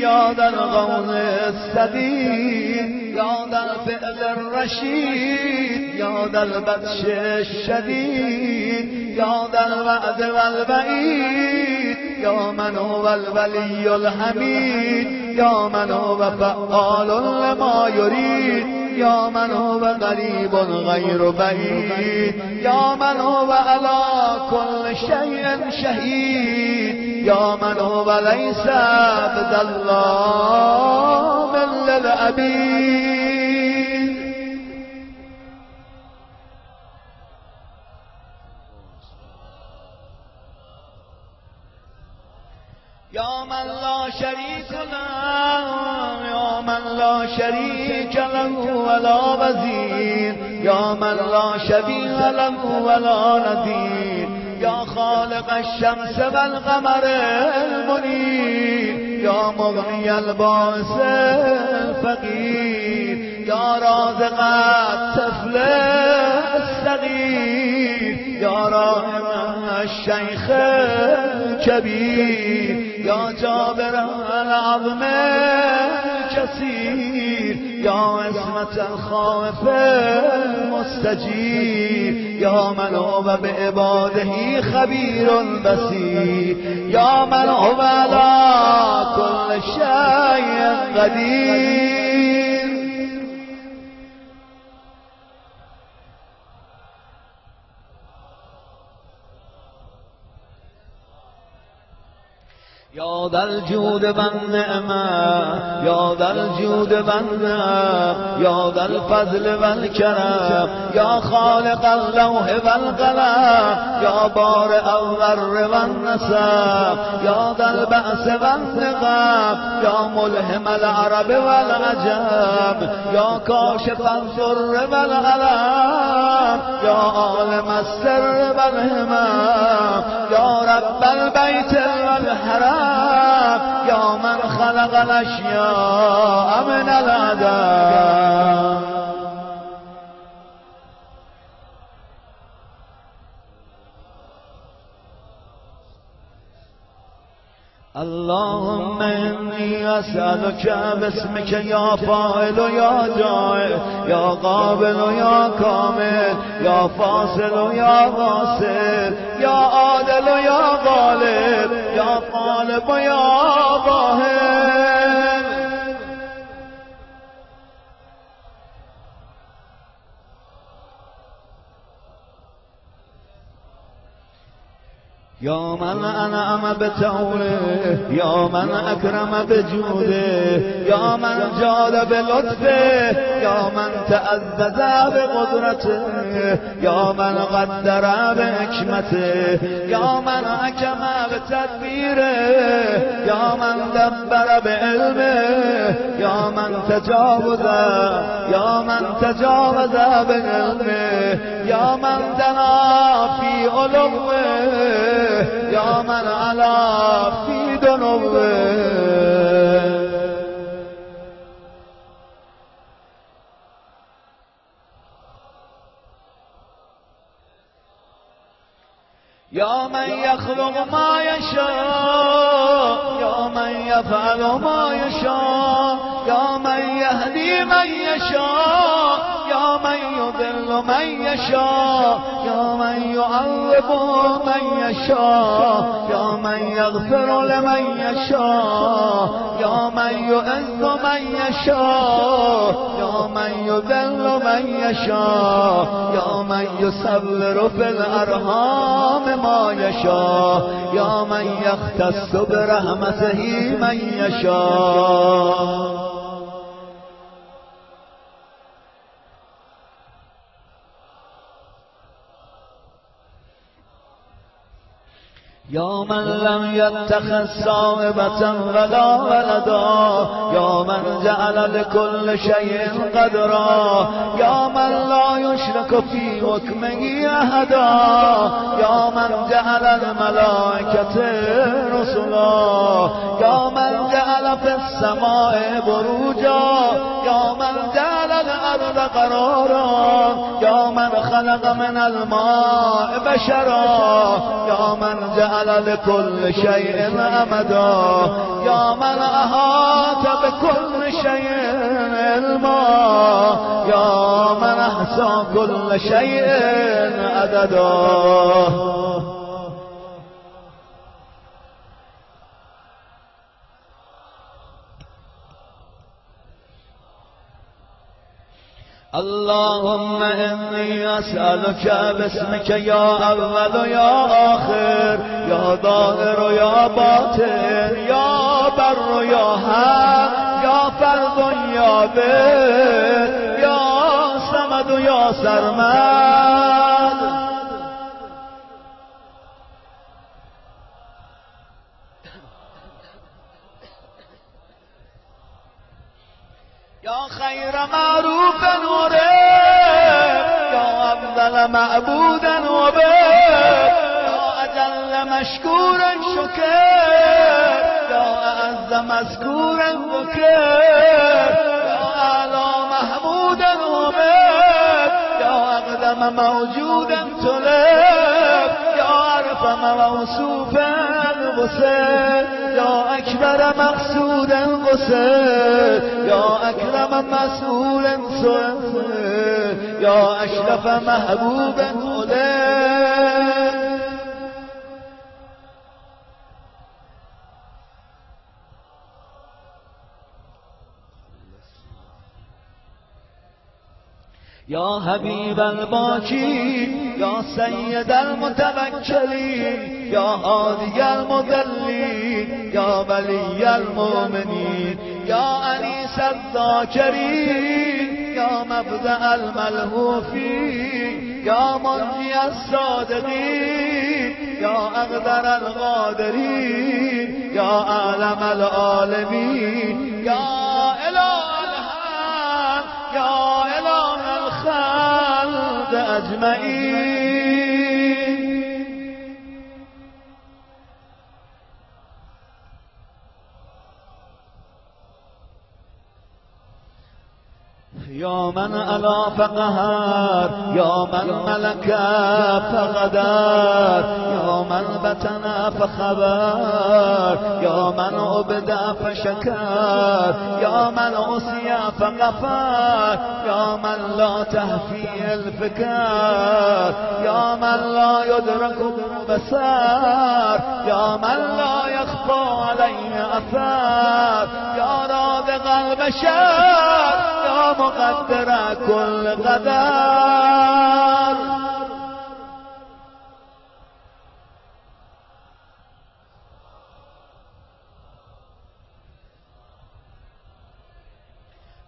یا در قول السدید، یا در فعل الرشید، یا در بطش الشدید، یا در وعد والوعید، یا من هو الولی الحمید، یا من هو فعال لما یرید، یا من هو قریب غیر بعید، یا من هو علی کل شیء شهید، یا من هو لیس بظلام للعبید. یا من لا شریک له، یا من لا شریک له ولا وزیر، یا من لا شبیه له ولا نظیر، یا خالق الشمس والقمر المنیر، یا مغنی الباس الفقیر، یا رازق الطفل الصغیر، یا راحم الشیخ الکبیر، یا جابر العظم الکثیر، یا عصمت الخائف المستجیر، یا من هو بعباده خبیر بصیر، یا من هو علی کل شیء قدیر. یا در الجود والنعمة، یا در الجود والنعم، یا در الفضل والکرم، یا خالق اللوح والقلم، یا بارئ الذر والنسب، یا در البأس والنقم، یا ملهم العرب والعجم، یا کاشف الضر والألم، یا عالم السر والهمم، یا رب البیت والحرم، یا من خلق الاشیاء من العدم. اللهم انی اسألک باسمک یا فاعل و یا جاعل، یا قابل و یا کامل، یا فاصل و یا واصل، یا عادل و یا غالب، یا طالب و یا ظاهر. یا من انعم بتوله، یا من اکرم بجوده، یا من جاد بلطفه، یا من تعزز بقدرته، یا من قدر بحکمته، یا من حکم بتدبیره، یا من دبر بعلمه، یا من تجاوز، یا من تجاوز بعلمه، یا من دنا فی علوه، یا من علا فی دنوه. یا من یخلق ما یشاء، یا من یفعل ما یشاء، یا من یهدی من یشاء، یا من یضل من یشاء، یا من یعذب من یشاء، یا من یغفر لمن یشاء، یا من یعز من یشاء، یا من یذل من یشاء، یا من یصور فی الارحام ما یشاء، یا من یختص برحمته من یشاء. یا من لم یتخذ صاحبة ولا ولدا، یا من جعل لكل شیء قدرا، یا من لا یشرک فی حکمه احدا، یا من جعل الملائکة رسلا، یا من جعل في السماء بروجا يا من جعل الأرض قرارا يا من خلق من الماء بشرا يا من جعل لكل شيء أمدا يا من أحاط بكل شيء علما يا من أحصى كل شيء عددا. اللهم إني أسألك باسمك يا أول يا آخر يا ظاهر يا باطن يا بر يا حق يا فرد يا بر يا صمد يا سرمد يا خير معروف ورب يا أفضل معبود وبر يا أجل مشكور شكر يا أعز مذكور بكر يا أعلى محمود ومر يا أقدم موجود طلب يا أرفع موصوف بصر يا أكبر مقصود قصر يا أكرم مسؤول سؤال يا أشرف محبوب أولاد. يا حبيب الباكين يا سيد المتوكلين يا هادي المضلين يا ولي المؤمنين يا أنيس الذاكرين يا مبدأ الملهوفين يا منجي الصادقين يا أقدر القادرين يا أعلم العالمين يا إله الحق يا إله الخلق أجمعين. يا من ألا فقهر يا من ملك فغدر يا من بتنا فخبر يا من أبدى فشكر يا من أسي فغفر يا من لا تهفي الفكر يا من لا يدرك بالبصر يا من لا يخفى عليه أثر يا رازق البشر يا مقدر كل قدر.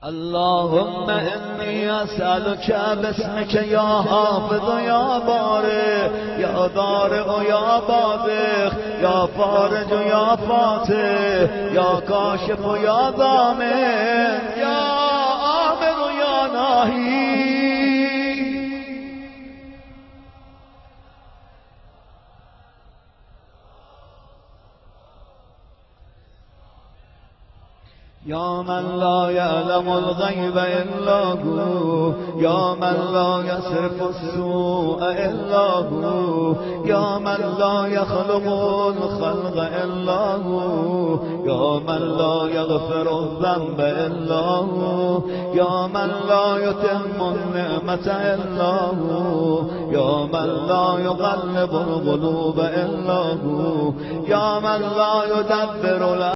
اللهم إني أسألك باسمك يا حافظ يا بارئ يا ضارع يا باطخ يا فارج يا فاتح يا كاشف يا ضامن يا آمن يا ناهي. يا من لا يعلم الغيب إلا هو يا من لا يصرف السوء إلا هو يا من لا يخلق الخلق إلا هو يا من لا يغفر الذنب إلا هو يا من لا يتم النعمة إلا هو يا من لا يقلب القلوب إلا هو يا من لا يدبر